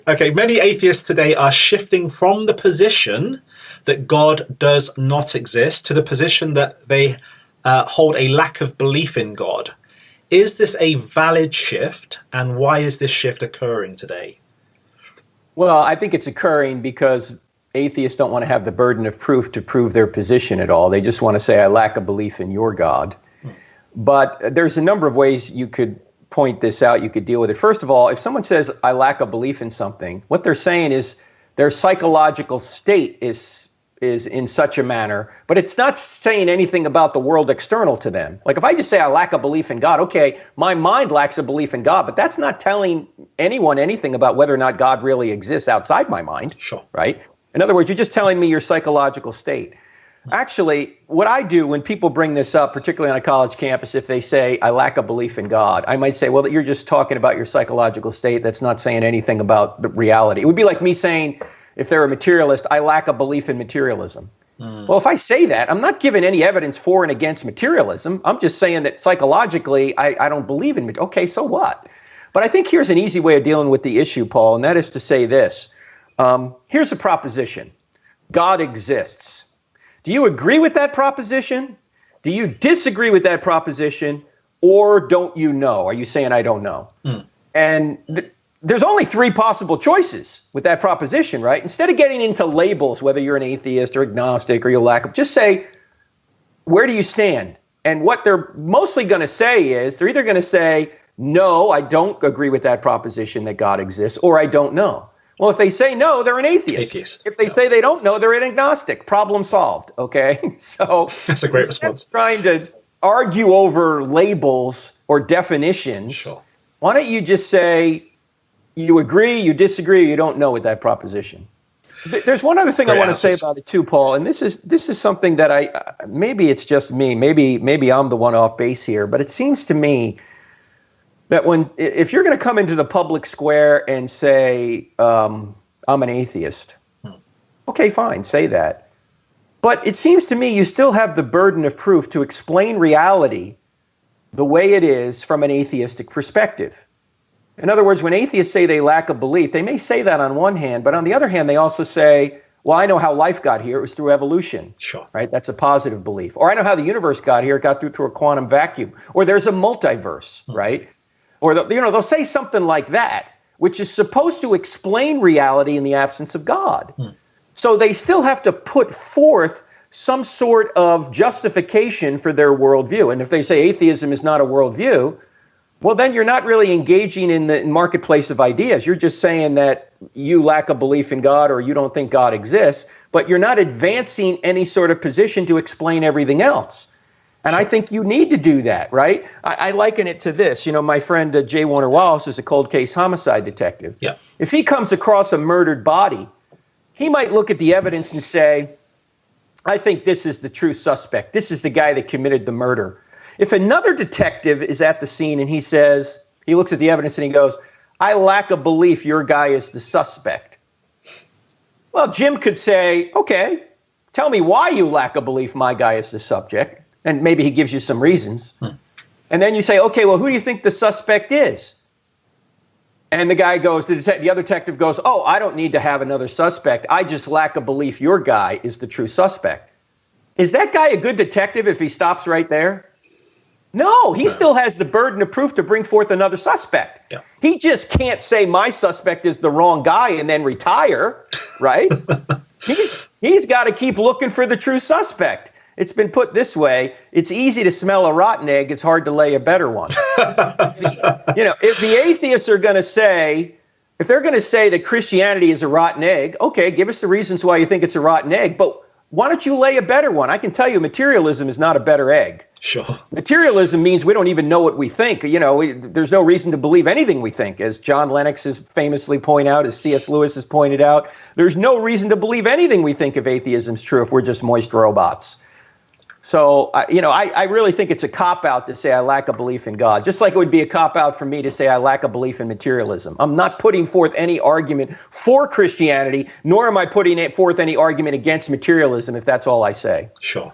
Okay, many atheists today are shifting from the position that God does not exist to the position that they hold a lack of belief in God. Is this a valid shift, and why is this shift occurring today? Well, I think it's occurring because atheists don't want to have the burden of proof to prove their position at all. They just want to say, I lack a belief in your God. But there's a number of ways you could point this out, you could deal with it. First of all, if someone says, I lack a belief in something, what they're saying is their psychological state is in such a manner, but it's not saying anything about the world external to them. Like if I just say I lack a belief in God, okay, my mind lacks a belief in God, but that's not telling anyone anything about whether or not God really exists outside my mind. Sure. Right? In other words, you're just telling me your psychological state. Actually, what I do when people bring this up, particularly on a college campus, if they say, I lack a belief in God, I might say, well, you're just talking about your psychological state. That's not saying anything about the reality. It would be like me saying, if they're a materialist, I lack a belief in materialism. Well, if I say that, I'm not giving any evidence for and against materialism. I'm just saying that psychologically, I don't believe in it. Okay, so what? But I think here's an easy way of dealing with the issue, Paul, and that is to say this. Here's a proposition. God exists. Do you agree with that proposition? Do you disagree with that proposition? Or don't you know? Are you saying I don't know? And there's only three possible choices with that proposition, right? Instead of getting into labels, whether you're an atheist or agnostic or you lack of, just say, where do you stand? And what they're mostly going to say is, they're either going to say, no, I don't agree with that proposition that God exists, or I don't know. Well, if they say no, they're an atheist. If they say they don't know, they're an agnostic. Problem solved, okay? So that's a great response. Trying to argue over labels or definitions, sure. Why don't you just say, you agree, you disagree, you don't know with that proposition. There's one other thing I want to say about it too, Paul, and this is something that maybe it's just me, maybe I'm the one off base here, but it seems to me that if you're going to come into the public square and say, I'm an atheist, okay, fine, say that. But it seems to me you still have the burden of proof to explain reality the way it is from an atheistic perspective. In other words, when atheists say they lack a belief, they may say that on one hand, but on the other hand, they also say, well, I know how life got here. It was through evolution. Sure. Right? That's a positive belief. Or I know how the universe got here. It got through a quantum vacuum. Or there's a multiverse, right? Or they'll say something like that, which is supposed to explain reality in the absence of God. So they still have to put forth some sort of justification for their worldview. And if they say atheism is not a worldview, well, then you're not really engaging in the marketplace of ideas. You're just saying that you lack a belief in God or you don't think God exists, but you're not advancing any sort of position to explain everything else. And I think you need to do that, right? I liken it to this. You know, my friend J. Warner Wallace is a cold case homicide detective. Yeah. If he comes across a murdered body, he might look at the evidence and say, I think this is the true suspect. This is the guy that committed the murder. If another detective is at the scene and he looks at the evidence and he goes, I lack a belief your guy is the suspect. Well, Jim could say, okay, tell me why you lack a belief my guy is the subject. And maybe he gives you some reasons. And then you say, okay, well, who do you think the suspect is? And the guy goes, the other detective goes, oh, I don't need to have another suspect. I just lack a belief your guy is the true suspect. Is that guy a good detective if he stops right there? No, he still has the burden of proof to bring forth another suspect. Yeah. He just can't say my suspect is the wrong guy and then retire, right? He's got to keep looking for the true suspect. It's been put this way: it's easy to smell a rotten egg. It's hard to lay a better one. If the atheists are going to say, if they're going to say that Christianity is a rotten egg, okay, give us the reasons why you think it's a rotten egg. But why don't you lay a better one? I can tell you, materialism is not a better egg. Sure. Materialism means we don't even know what we think. There's no reason to believe anything we think, as John Lennox has famously pointed out, as C.S. Lewis has pointed out. There's no reason to believe anything we think of atheism's true if we're just moist robots. So, I really think it's a cop-out to say I lack a belief in God, just like it would be a cop-out for me to say I lack a belief in materialism. I'm not putting forth any argument for Christianity, nor am I putting forth any argument against materialism, if that's all I say. Sure.